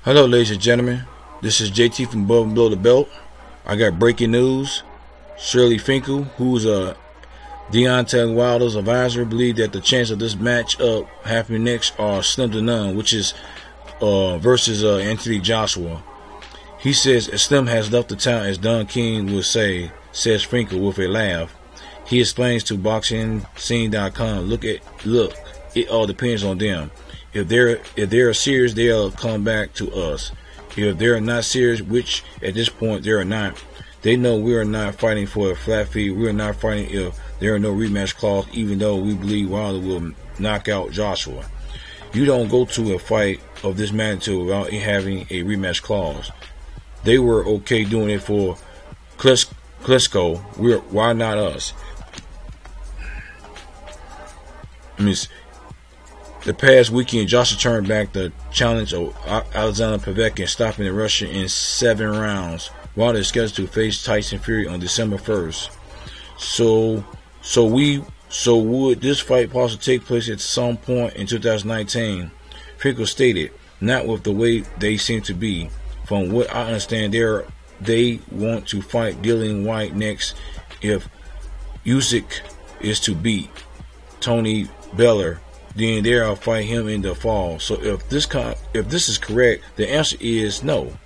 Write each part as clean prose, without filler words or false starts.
Hello, ladies and gentlemen. This is JT from Above and Below the Belt. I got breaking news. Shelly Finkel, who's a Deontay Wilder's advisor, believe that the chance of this match up happening next are slim to none, which is versus Anthony Joshua. He says as Slim has left the town, as Don King would say, says Finkel with a laugh. He explains to BoxingScene.com, look, it all depends on them. If they're serious, they'll come back to us. If they're not serious, which at this point they are not, they know we are not fighting for a flat fee. We are not fighting if there are no rematch clause, even though we believe Wilder will knock out Joshua. You don't go to a fight of this magnitude without having a rematch clause. They were okay doing it for Klitschko. Why not us? The past weekend, Joshua turned back the challenge of Alexander Povetkin, stopping the Russian in 7 rounds. Wilder is scheduled to face Tyson Fury on December 1st. So would this fight possibly take place at some point in 2019? Finkel stated, not with the way they seem to be. From what I understand, they want to fight Dillian Whyte next if Usyk is to beat Tony Bellew. Then they'll fight him in the fall. So if this is correct, the answer is no.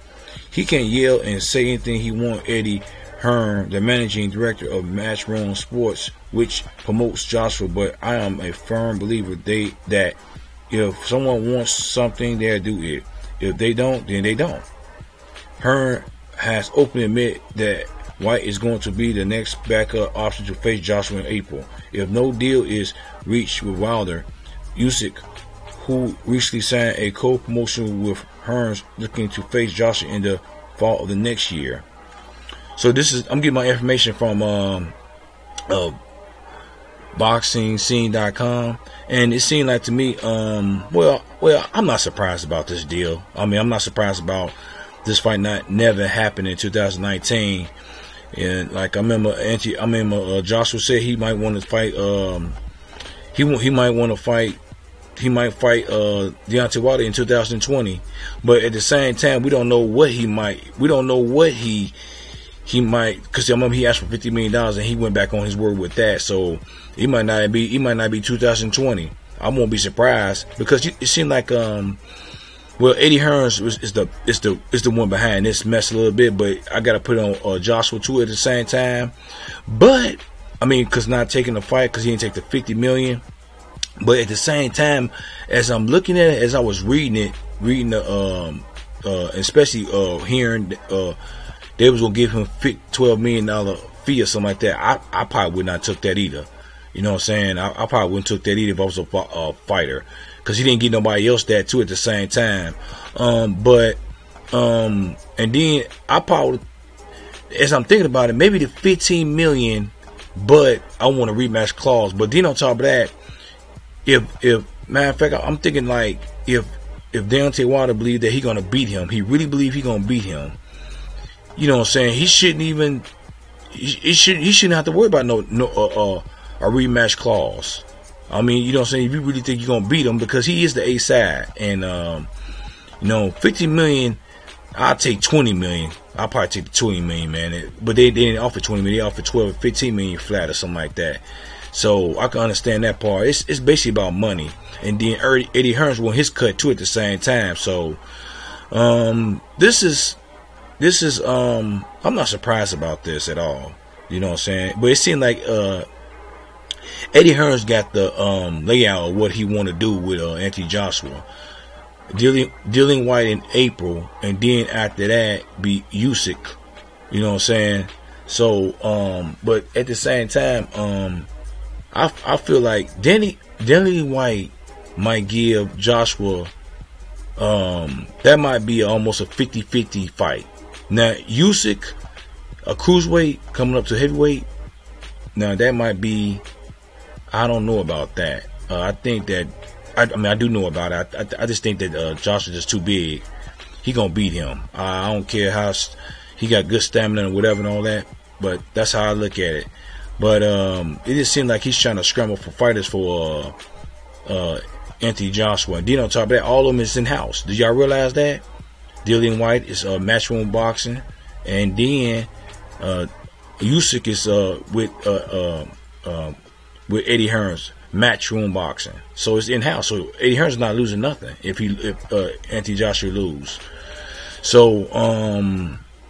He can yell and say anything he wants. Eddie Hearn, the managing director of Matchroom Sports, which promotes Joshua, but I am a firm believer that if someone wants something, they'll do it. If they don't, then they don't. Hearn has openly admitted that White is going to be the next backup option to face Joshua in April. If no deal is reached with Wilder, Usyk, who recently signed a co-promotion with Hearns, looking to face Joshua in the fall of the next year. So I'm getting my information from BoxingScene.com, and it seemed like to me, well, I'm not surprised about this deal. I mean, I'm not surprised about this fight never happened in 2019. And like I remember Joshua said he might want to fight. He might fight Deontay Wilder in 2020, but at the same time, we don't know what he might. We don't know what he might, because I remember he asked for $50 million and he went back on his word with that. So it might not be 2020. I won't be surprised, because it seemed like Eddie Hearns is the one behind this mess a little bit, but I gotta put on Joshua too at the same time. But I mean, because not taking the fight, because he didn't take the $50 million. But at the same time, as I'm looking at it, as I was reading the especially hearing they was gonna give him $12 million fee or something like that, I probably would not took that either. You know what I'm saying? I probably wouldn't took that either if I was a fighter, because he didn't get nobody else that too at the same time. And then I probably, as I'm thinking about it, maybe the $15 million, but I want a rematch clause. But then on top of that, if matter of fact, I'm thinking like if Deontay Wilder believes that he's gonna beat him, he really believes he's gonna beat him. You know what I'm saying? He shouldn't have to worry about a rematch clause. I mean, you know what I'm saying? If you really think you're gonna beat him, because he is the A side, and $50 million, I'll take $20 million. I'll probably take the $20 million, man. But they didn't offer $20 million. They offered $12 or $15 million flat or something like that. So I can understand that part. It's basically about money. And then Eddie Hearns won his cut too at the same time. So this is I'm not surprised about this at all. You know what I'm saying? But it seemed like Eddie Hearns got the layout of what he want to do with Anthony Joshua. Dillian Whyte in April, and then after that be Usyk. You know what I'm saying? So but at the same time, I feel like Dillian Whyte might give Joshua, that might be almost a 50-50 fight. Now Usyk, a cruiserweight coming up to heavyweight, now that might be, I don't know about that. I think that, I do know about it. I just think that Joshua's just too big. He gonna beat him. I don't care how he got good stamina and whatever and all that, but that's how I look at it. But it just seems like he's trying to scramble for fighters for Anthony Joshua. And then on top of that, all of them is in house. Did y'all realize that? Dillian White is Matchroom Boxing, and then Usyk is with Eddie Hearn's Matchroom Boxing. So it's in house. So Eddie Hearn's not losing nothing if Anthony Joshua lose. So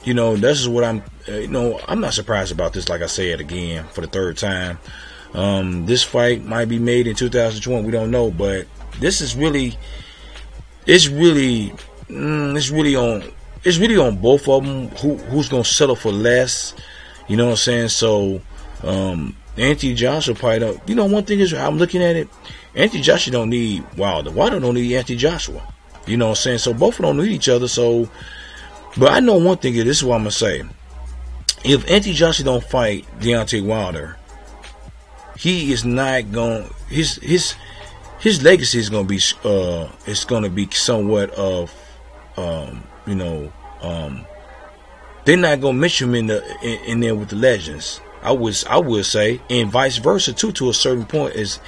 you know, this is what I'm. You know, I'm not surprised about this. Like I said again for the third time, this fight might be made in 2020. We don't know, but this is really, it's really on both of them. Who's gonna settle for less? You know what I'm saying? So Anthony Joshua probably don't. You know, one thing is I'm looking at it. Anthony Joshua don't need Wilder. Wilder don't need Anthony Joshua. You know what I'm saying? So both of them don't need each other. So, but I know one thing is, this is what I'm gonna say. If Anthony Joshua don't fight Deontay Wilder, he is not going. His legacy is gonna be it's gonna be somewhat of you know, they're not gonna mention him in there with the legends. I would say, and vice versa too, to a certain point, is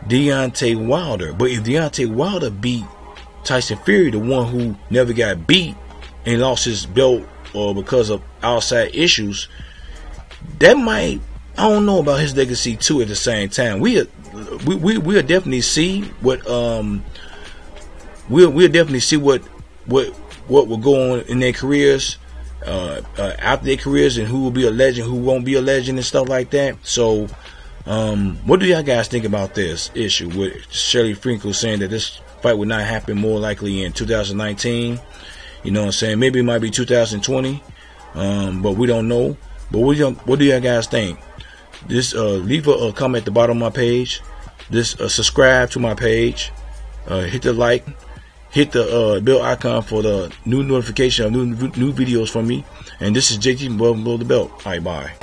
Deontay Wilder. But if Deontay Wilder beat Tyson Fury, the one who never got beat and lost his belt because of outside issues, that might, I don't know about his legacy too. At the same time, we'll definitely see what we'll definitely see what will go on in their careers, after their careers, and who will be a legend, who won't be a legend, and stuff like that. So what do y'all guys think about this issue with Shelly Finkel saying that this fight would not happen more likely in 2019? You know what I'm saying? Maybe it might be 2020, but we don't know. But what do y'all guys think? This leave a comment at the bottom of my page. This subscribe to my page. Hit the like. Hit the bell icon for the new notification of new videos from me. And this is JT below the belt. All right, bye.